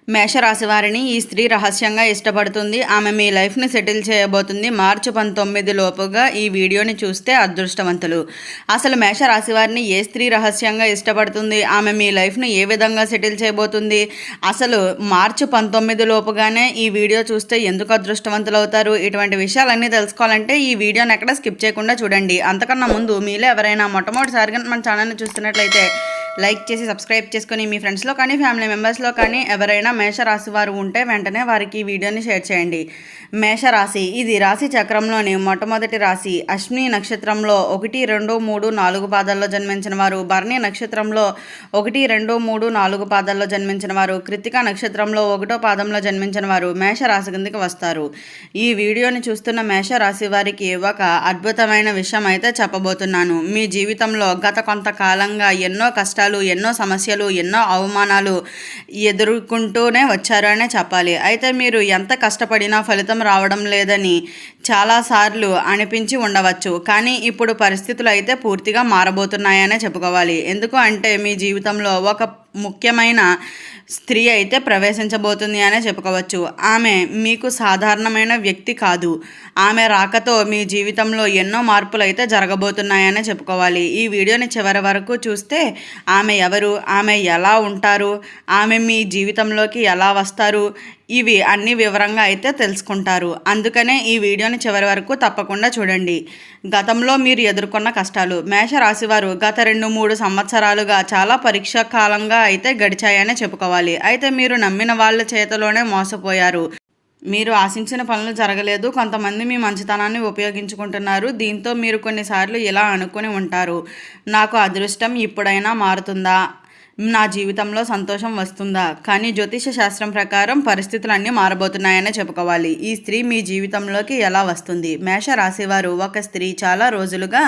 మేషరాశి వారిని ఈ స్త్రీ రహస్యంగా ఇష్టపడుతుంది. ఆమె మీ లైఫ్ని సెటిల్ చేయబోతుంది. మార్చి 19 లోపుగా ఈ వీడియోని చూస్తే అదృష్టవంతులు. అసలు మేషరాశి వారిని ఏ స్త్రీ రహస్యంగా ఇష్టపడుతుంది, ఆమె మీ లైఫ్ని ఏ విధంగా సెటిల్ చేయబోతుంది, అసలు మార్చి 19 లోపుగానే ఈ వీడియో చూస్తే ఎందుకు అదృష్టవంతులు అవుతారు, ఇటువంటి విషయాలన్నీ తెలుసుకోవాలంటే ఈ వీడియోని ఎక్కడ స్కిప్ చేయకుండా చూడండి. అంతకన్నా ముందు మీలో ఎవరైనా మొట్టమొదటిసారిగా మన ఛానల్ని చూస్తున్నట్లయితే లైక్ చేసి సబ్స్క్రైబ్ చేసుకొని మీ ఫ్రెండ్స్లో కానీ ఫ్యామిలీ మెంబర్స్లో కానీ ఎవరైనా మేషరాశి వారు ఉంటే వెంటనే వారికి ఈ వీడియోని షేర్ చేయండి. మేషరాశి ఇది రాశి చక్రంలోని మొట్టమొదటి రాశి. అశ్విని నక్షత్రంలో 1, 2, 3, 4 పాదాల్లో జన్మించిన వారు, భరణి నక్షత్రంలో 1, 2, 3, 4 పాదాల్లో జన్మించిన వారు, కృత్తిక నక్షత్రంలో 1వ పాదంలో జన్మించిన వారు మేషరాశి కిందకి వస్తారు. ఈ వీడియోని చూస్తున్న మేషరాశి వారికి ఒక అద్భుతమైన విషయం అయితే చెప్పబోతున్నాను. మీ జీవితంలో గత కొంతకాలంగా ఎన్నో కష్టాలు, ఎన్నో సమస్యలు, ఎన్నో అవమానాలు ఎదుర్కొంటూనే వచ్చారు అనే చెప్పాలి. అయితే మీరు ఎంత కష్టపడినా ఫలితం రావడం లేదని చాలాసార్లు అనిపించి ఉండవచ్చు. కానీ ఇప్పుడు పరిస్థితులు అయితే పూర్తిగా మారబోతున్నాయనే చెప్పుకోవాలి. ఎందుకు అంటే మీ జీవితంలో ఒక ముఖ్యమైన స్త్రీ అయితే ప్రవేశించబోతుంది అనే చెప్పుకోవచ్చు. ఆమె మీకు సాధారణమైన వ్యక్తి కాదు. ఆమె రాకతో మీ జీవితంలో ఎన్నో మార్పులు అయితే జరగబోతున్నాయనే చెప్పుకోవాలి. ఈ వీడియోని చివరి వరకు చూస్తే ఆమె ఎవరు, ఆమె ఎలా ఉంటారు, ఆమె మీ జీవితంలోకి ఎలా వస్తారు, ఇవి అన్ని వివరంగా అయితే తెలుసుకుంటారు. అందుకనే ఈ వీడియోని చివరి వరకు తప్పకుండా చూడండి. గతంలో మీరు ఎదుర్కొన్న కష్టాలు. మేషరాశివారు గత 2-3 సంవత్సరాలుగా చాలా పరీక్షా కాలంగా అయితే గడిచాయనే చెప్పుకోవాలి. అయితే మీరు నమ్మిన వాళ్ళ చేతిలోనే మోసపోయారు. మీరు ఆశించిన పనులు జరగలేదు. కొంతమంది మీ మంచితనాన్ని ఉపయోగించుకుంటున్నారు. దీంతో మీరు కొన్నిసార్లు ఇలా అనుకుని ఉంటారు, నాకు అదృష్టం ఇప్పుడైనా మారుతుందా, నా జీవితంలో సంతోషం వస్తుందా. కానీ జ్యోతిష శాస్త్రం ప్రకారం పరిస్థితులన్నీ మారబోతున్నాయనే చెప్పుకోవాలి. ఈ స్త్రీ మీ జీవితంలోకి ఎలా వస్తుంది? మేషరాశివారు ఒక స్త్రీ చాలా రోజులుగా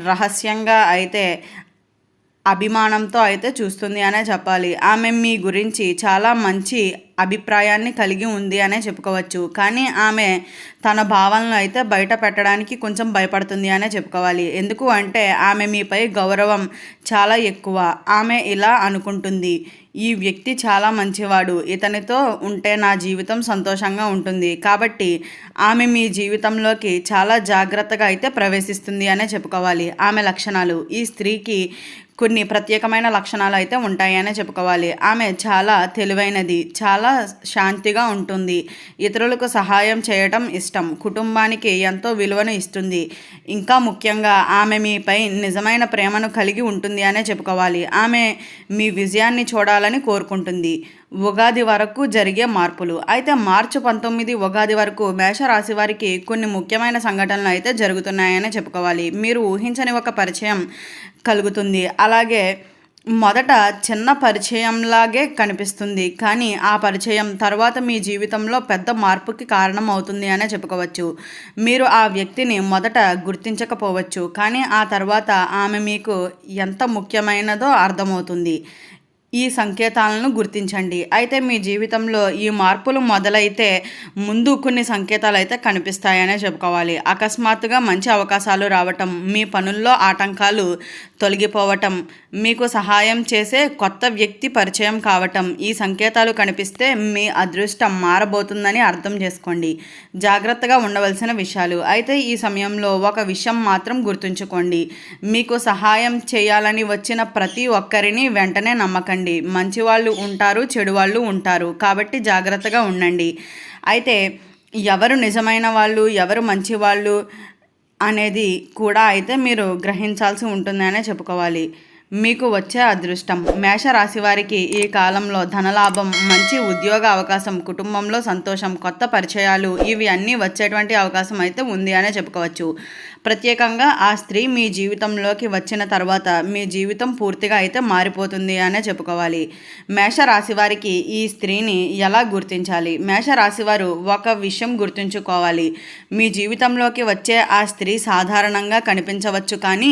రహస్యంగా అయితే అభిమానంతో అయితే చూస్తుంది అనే చెప్పాలి. ఆమె మీ గురించి చాలా మంచి అభిప్రాయాన్ని కలిగి ఉంది అనే చెప్పుకోవచ్చు. కానీ ఆమె తన భావనలు అయితే బయట పెట్టడానికి కొంచెం భయపడుతుంది అనే చెప్పుకోవాలి. ఎందుకు అంటే ఆమె మీపై గౌరవం చాలా ఎక్కువ. ఆమె ఇలా అనుకుంటుంది, ఈ వ్యక్తి చాలా మంచివాడు, ఇతనితో ఉంటే నా జీవితం సంతోషంగా ఉంటుంది. కాబట్టి ఆమె మీ జీవితంలోకి చాలా జాగ్రత్తగా అయితే ప్రవేశిస్తుంది అనే చెప్పుకోవాలి. ఆమె లక్షణాలు. ఈ స్త్రీకి కొన్ని ప్రత్యేకమైన లక్షణాలు అయితే ఉంటాయనే చెప్పుకోవాలి. ఆమె చాలా తెలివైనది, చాలా శాంతిగా ఉంటుంది, ఇతరులకు సహాయం చేయటం ఇష్టం, కుటుంబానికి ఎంతో విలువను ఇస్తుంది. ఇంకా ముఖ్యంగా ఆమె మీపై నిజమైన ప్రేమను కలిగి ఉంటుంది అనే చెప్పుకోవాలి. ఆమె మీ విజయాన్ని చూడాలని కోరుకుంటుంది. ఉగాది వరకు జరిగే మార్పులు. అయితే మార్చి 19 ఉగాది వరకు మేషరాశి వారికి కొన్ని ముఖ్యమైన సంఘటనలు అయితే జరుగుతున్నాయని చెప్పుకోవాలి. మీరు ఊహించని ఒక పరిచయం కలుగుతుంది. అలాగే మొదట చిన్న పరిచయంలాగే కనిపిస్తుంది, కానీ ఆ పరిచయం తర్వాత మీ జీవితంలో పెద్ద మార్పుకి కారణం అవుతుంది అనే చెప్పుకోవచ్చు. మీరు ఆ వ్యక్తిని మొదట గుర్తించకపోవచ్చు, కానీ ఆ తర్వాత ఆమె మీకు ఎంత ముఖ్యమైనదో అర్థమవుతుంది. ఈ సంకేతాలను గుర్తించండి. అయితే మీ జీవితంలో ఈ మార్పులు మొదలైతే ముందు కొన్ని సంకేతాలు అయితే కనిపిస్తాయనే చెప్పుకోవాలి. అకస్మాత్తుగా మంచి అవకాశాలు రావటం, మీ పనుల్లో ఆటంకాలు తొలగిపోవటం, మీకు సహాయం చేసే కొత్త వ్యక్తి పరిచయం కావటం. ఈ సంకేతాలు కనిపిస్తే మీ అదృష్టం మారబోతుందని అర్థం చేసుకోండి. జాగ్రత్తగా ఉండవలసిన విషయాలు. అయితే ఈ సమయంలో ఒక విషయం మాత్రం గుర్తుంచుకోండి, మీకు సహాయం చేయాలని వచ్చిన ప్రతి ఒక్కరిని వెంటనే నమ్మకండి. మంచివాళ్ళు ఉంటారు, చెడు వాళ్ళు ఉంటారు. కాబట్టి జాగ్రత్తగా ఉండండి. అయితే ఎవరు నిజమైన వాళ్ళు, ఎవరు మంచివాళ్ళు అనేది కూడా అయితే మీరు గ్రహించాల్సి ఉంటుందనే చెప్పుకోవాలి. మీకు వచ్చే అదృష్టం. మేషరాశి వారికి ఈ కాలంలో ధనలాభం, మంచి ఉద్యోగ అవకాశం, కుటుంబంలో సంతోషం, కొత్త పరిచయాలు, ఇవి అన్నీ వచ్చేటువంటి అవకాశం అయితే ఉంది అనే చెప్పుకోవచ్చు. ప్రత్యేకంగా ఆ స్త్రీ మీ జీవితంలోకి వచ్చిన తర్వాత మీ జీవితం పూర్తిగా అయితే మారిపోతుంది అనే చెప్పుకోవాలి. మేషరాశి వారికి ఈ స్త్రీని ఎలా గుర్తించాలి? మేషరాశి వారు ఒక విషయం గుర్తుంచుకోవాలి, మీ జీవితంలోకి వచ్చే ఆ స్త్రీ సాధారణంగా కనిపించవచ్చు, కానీ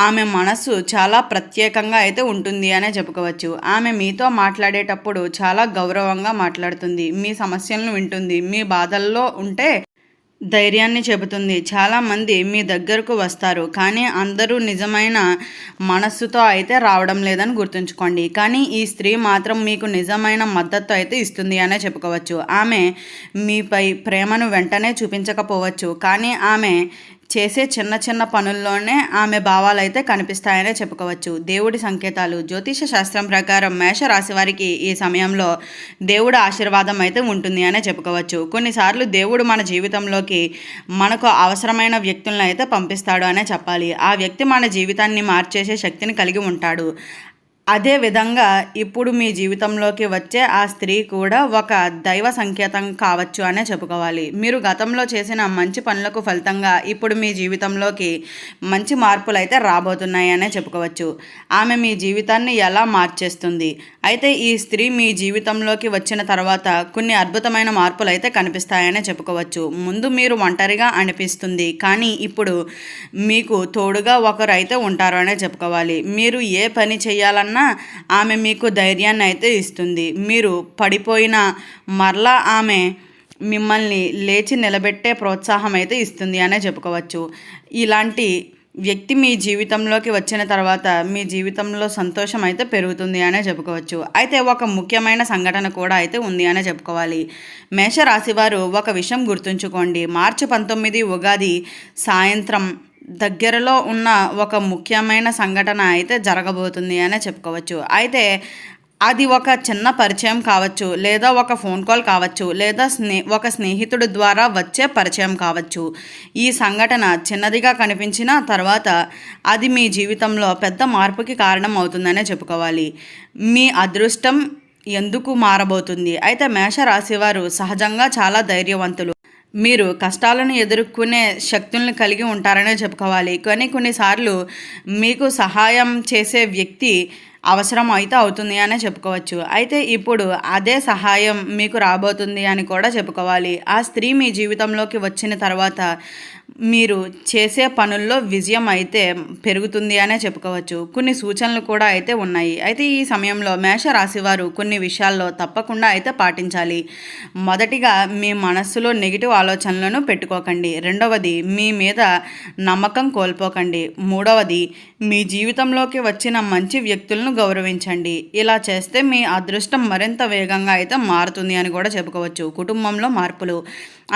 ఆమె మనసు చాలా ప్రత్యేకంగా అయితే ఉంటుంది అనే చెప్పుకోవచ్చు. ఆమె మీతో మాట్లాడేటప్పుడు చాలా గౌరవంగా మాట్లాడుతుంది, మీ సమస్యలను వింటుంది, మీ బాధల్లో ఉంటే ధైర్యాన్ని చెబుతుంది. చాలామంది మీ దగ్గరకు వస్తారు, కానీ అందరూ నిజమైన మనస్సుతో అయితే రావడం లేదని గుర్తుంచుకోండి. కానీ ఈ స్త్రీ మాత్రం మీకు నిజమైన మద్దతు అయితే ఇస్తుంది అనే చెప్పుకోవచ్చు. ఆమె మీపై ప్రేమను వెంటనే చూపించకపోవచ్చు, కానీ ఆమె చేసే చిన్న చిన్న పనుల్లోనే ఆమె భావాలు అయితే కనిపిస్తాయనే చెప్పుకోవచ్చు. దేవుడి సంకేతాలు. జ్యోతిష శాస్త్రం ప్రకారం మేషరాశి వారికి ఈ సమయంలో దేవుడి ఆశీర్వాదం అయితే ఉంటుంది అనే చెప్పుకోవచ్చు. కొన్నిసార్లు దేవుడు మన జీవితంలోకి మనకు అవసరమైన వ్యక్తులను అయితే పంపిస్తాడు అనే చెప్పాలి. ఆ వ్యక్తి మన జీవితాన్ని మార్చేసే శక్తిని కలిగి ఉంటాడు. అదే విధంగా ఇప్పుడు మీ జీవితంలోకి వచ్చే ఆ స్త్రీ కూడా ఒక దైవ సంకేతం కావచ్చు అనే చెప్పుకోవాలి. మీరు గతంలో చేసిన మంచి పనులకు ఫలితంగా ఇప్పుడు మీ జీవితంలోకి మంచి మార్పులు అయితే రాబోతున్నాయి అనే చెప్పుకోవచ్చు. ఆమె మీ జీవితాన్ని ఎలా మార్చేస్తుంది? అయితే ఈ స్త్రీ మీ జీవితంలోకి వచ్చిన తర్వాత కొన్ని అద్భుతమైన మార్పులు అయితే కనిపిస్తాయనే చెప్పుకోవచ్చు. ముందు మీరు ఒంటరిగా అనిపిస్తుంది, కానీ ఇప్పుడు మీకు తోడుగా ఒకరు అయితే ఉంటారు అనే చెప్పుకోవాలి. మీరు ఏ పని చేయాలన్నా ఆమె మీకు ధైర్యాన్ని అయితే ఇస్తుంది. మీరు పడిపోయినా మరలా ఆమె మిమ్మల్ని లేచి నిలబెట్టే ప్రోత్సాహం అయితే ఇస్తుంది అనే చెప్పుకోవచ్చు. ఇలాంటి వ్యక్తి మీ జీవితంలోకి వచ్చిన తర్వాత మీ జీవితంలో సంతోషం అయితే పెరుగుతుంది అనే చెప్పుకోవచ్చు. అయితే ఒక ముఖ్యమైన సంఘటన కూడా అయితే ఉంది అనే చెప్పుకోవాలి. మేషరాశి వారు ఒక విషయం గుర్తుంచుకోండి. మార్చి 19 ఉగాది సాయంత్రం దగ్గరలో ఉన్న ఒక ముఖ్యమైన సంఘటన అయితే జరగబోతుంది అనే చెప్పుకోవచ్చు. అయితే అది ఒక చిన్న పరిచయం కావచ్చు, లేదా ఒక ఫోన్ కాల్ కావచ్చు, లేదా ఒక స్నేహితుడి ద్వారా వచ్చే పరిచయం కావచ్చు. ఈ సంఘటన చిన్నదిగా కనిపించిన తర్వాత అది మీ జీవితంలో పెద్ద మార్పుకి కారణం అవుతుందనే చెప్పుకోవాలి. మీ అదృష్టం ఎందుకు మారబోతుంది? అయితే మేషరాశి వారు సహజంగా చాలా ధైర్యవంతులు. మీరు కష్టాలను ఎదుర్కొనే శక్తులను కలిగి ఉంటారనే చెప్పుకోవాలి. కానీ కొన్నిసార్లు మీకు సహాయం చేసే వ్యక్తి అవసరం అయితే అవుతుంది అనే చెప్పుకోవచ్చు. అయితే ఇప్పుడు అదే సహాయం మీకు రాబోతుంది అని కూడా చెప్పుకోవాలి. ఆ స్త్రీ మీ జీవితంలోకి వచ్చిన తర్వాత మీరు చేసే పనుల్లో విజయం అయితే పెరుగుతుంది అనే చెప్పుకోవచ్చు. కొన్ని సూచనలు కూడా అయితే ఉన్నాయి. అయితే ఈ సమయంలో మేషరాశి వారు కొన్ని విషయాల్లో తప్పకుండా అయితే పాటించాలి. మొదటిగా మీ మనస్సులో నెగిటివ్ ఆలోచనలను పెట్టుకోకండి. రెండవది, మీ మీద నమ్మకం కోల్పోకండి. మూడవది, మీ జీవితంలోకి వచ్చిన మంచి వ్యక్తులను గౌరవించండి. ఇలా చేస్తే మీ అదృష్టం మరింత వేగంగా అయితే మారుతుంది అని కూడా చెప్పుకోవచ్చు. కుటుంబంలో మార్పులు.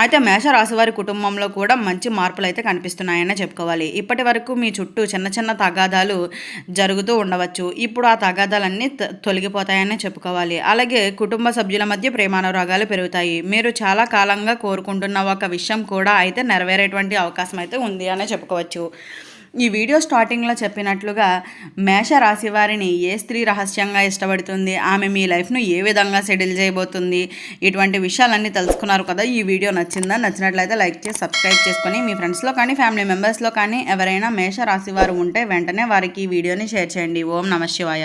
అయితే మేషరాశి వారి కుటుంబంలో కూడా మంచి మార్పులు అయితే కనిపిస్తున్నాయని చెప్పుకోవాలి. ఇప్పటి వరకు మీ చుట్టూ చిన్న చిన్న తగాదాలు జరుగుతూ ఉండవచ్చు. ఇప్పుడు ఆ తగాదాలన్నీ తొలగిపోతాయని చెప్పుకోవాలి. అలాగే కుటుంబ సభ్యుల మధ్య ప్రేమానురాగాలు పెరుగుతాయి. మీరు చాలా కాలంగా కోరుకుంటున్న ఒక విషయం కూడా అయితే నెరవేరేటువంటి అవకాశం అయితే ఉంది అనే చెప్పుకోవచ్చు. ఈ వీడియో స్టార్టింగ్లో చెప్పినట్లుగా మేషరాశి వారిని ఏ స్త్రీ రహస్యంగా ఇష్టపడుతుంది, ఆమె మీ లైఫ్ను ఏ విధంగా సెటిల్ చేయబోతుంది, ఇటువంటి విషయాలన్నీ తెలుసుకున్నారు కదా. ఈ వీడియో నచ్చిందా? నచ్చినట్లయితే లైక్ చేసి సబ్స్క్రైబ్ చేసుకొని మీ ఫ్రెండ్స్లో కానీ ఫ్యామిలీ మెంబర్స్లో కానీ ఎవరైనా మేషరాశి వారు ఉంటే వెంటనే వారికి ఈ వీడియోని షేర్ చేయండి. ఓం నమః శివాయ.